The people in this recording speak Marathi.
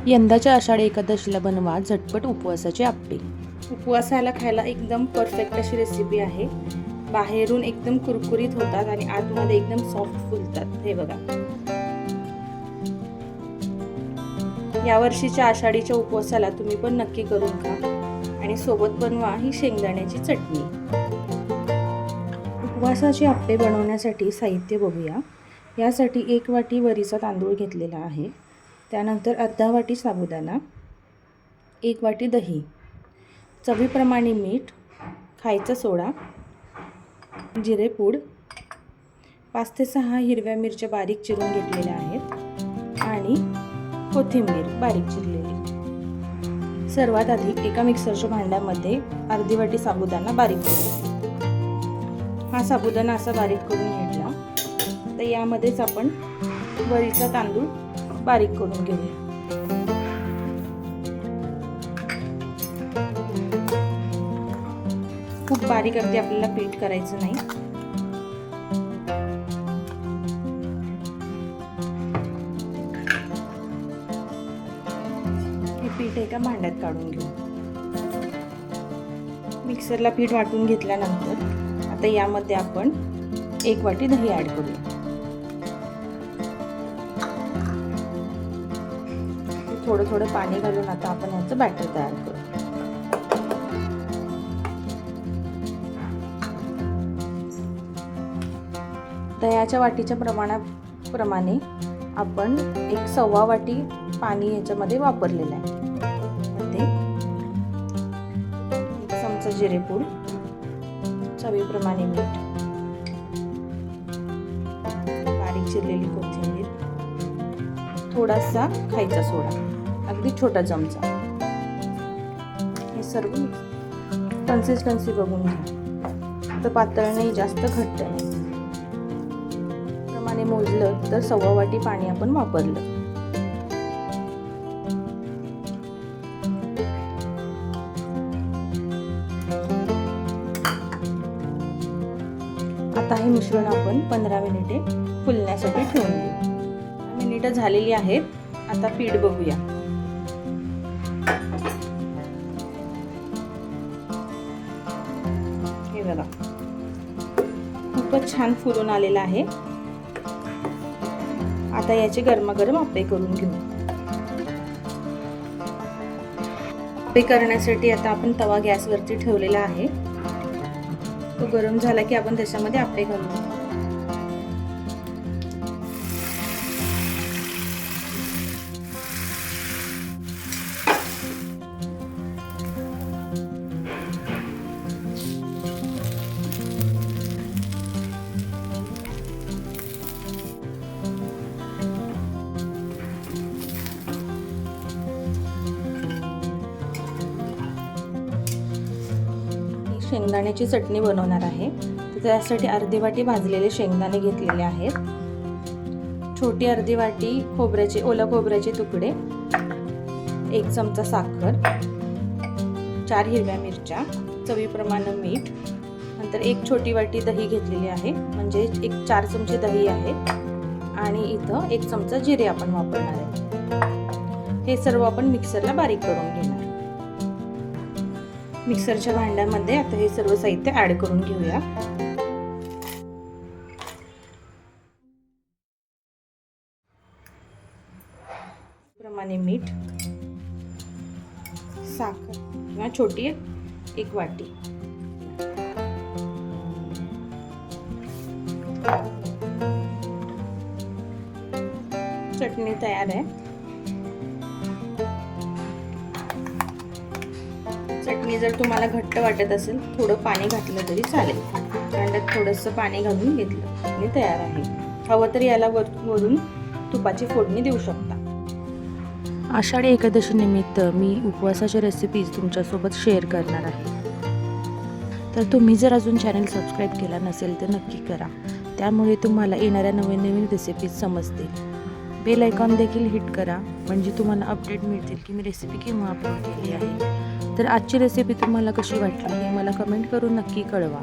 यंदाच्या आषाढी एकादशीला बनवा झटपट उपवासाचे आप्पे. उपवासाला खायला एकदम परफेक्ट अशी रेसिपी आहे. बाहेरून एकदम कुरकुरीत होतात आणि आतमध्ये एकदम सॉफ्ट फुलतात. हे बघा, या वर्षीच्या आषाढीच्या उपवासाला तुम्ही पण नक्की करून खा आणि सोबत बनवा ही शेंगदाण्याची चटणी. उपवासाचे आप्पे बनवण्यासाठी साहित्य बघूया. यासाठी 1 वाटी वरीचा तांदूळ घेतलेला आहे. त्यानंतर अर्धा वाटी साबुदाणा, 1 वाटी दही, चवीप्रमाणे मीठ, खायचा सोडा, जिरेपूड, 5 ते 6 हिरव्या मिरच्या बारीक चिरून घेतलेल्या आहेत आणि कोथिंबीर बारीक चिरलेली. सर्वात आधी एका मिक्सरच्या भांड्यामध्ये अर्धी वाटी साबुदाणा बारीक करूया. हा साबुदाणा असा बारीक करून घेतला तर यामध्येच आपण वरीचा तांदूळ बारीक करून घेऊया. खूप बारीक अगदी आपल्याला पीठ करायचं नाही. हे पीठ एका भांड्यात काढून घेऊ. मिक्सरला पीठ वाटून घेतल्यानंतर आता यामध्ये आपण 1 वाटी दही ऍड करूया. थोडं थोडं पाणी घालून आता आपण याचं बॅटर तयार करू. दह्याच्या वाटीच्या प्रमाणे आपण 1 वाटी पाणी याच्यामध्ये वापरलेलं आहे. मध्ये 1 चमचा जिरेपूड, चवीप्रमाणे मीठ, बारीक चिरलेली कोथिंबीर, थोडासा खायचा सोडा, अगदी छोटा चमचा. हे सर्व कन्सिस्टन्सी बघून घ्या. तर पातळ नाही, जास्त घट्ट नाही. प्रमाणे मोजलं तर 1/4 वाटी पाणी आपण वापरलं. आता हे मिश्रण आपण 15 मिनिटे फुलण्यासाठी ठेवून देऊ. मिनिटं झालेली आहेत. आता पीठ बघूया. हे बघा, खूपच छान फुलून आलेलं आहे. आता याचे गरमागरम आप्पे करून घेऊ. आप्पे करण्यासाठी आता आपण तवा गॅसवरती ठेवलेला आहे. तो गरम झाला की आपण त्याच्यामध्ये आप्पे घालू. शेंगदाण्याची चटणी बनवणार आहे. तर त्यासाठी अर्धी वाटी भाजलेले शेंगदाणे घेतलेले आहेत. छोटी अर्धी वाटी ओला खोबऱ्याचे तुकडे, 1 चमचा साखर, 4 हिरव्या मिरच्या, चवीप्रमाणे मीठ, नंतर 1 छोटी वाटी दही घेतलेली आहे, म्हणजे 4 चमचे दही आहे आणि इथं 1 चमचा जिरे आपण वापरणार आहे. हे सर्व आपण मिक्सरला बारीक करून घेणार. मिक्सरच्या भांड्यामध्ये आता हे सर्व साहित्य ऍड करून घेऊया. प्रमाणे मीठ, साखर किंवा छोटी 1 वाटी, चटणी तयार आहे. चटणी जर तुम्हाला घट्ट वाटत असेल थोडं पाणी घातलं तरी चालेल. भांड्यात थोडंसं पाणी घालून घेतलं आणि तयार आहे. हवं तर याला वरून तुपाची फोडणी देऊ शकता. आषाढी एकादशी निमित्त मी उपवासाच्या रेसिपीज तुमच्यासोबत शेअर करणार आहे. तर तुम्ही जर अजून चॅनल सबस्क्राईब केला नसेल तर नक्की करा. त्यामुळे तुम्हाला येणाऱ्या नवीन रेसिपीज समजतील. बेल आयकॉन देखील हिट करा, म्हणजे तुम्हाला अपडेट मिळतील की मी रेसिपी केव्हा अपलोड केली आहे. तर आजची रेसिपी तुम्हाला कशी वाटली हे मला कमेंट करून नक्की कळवा.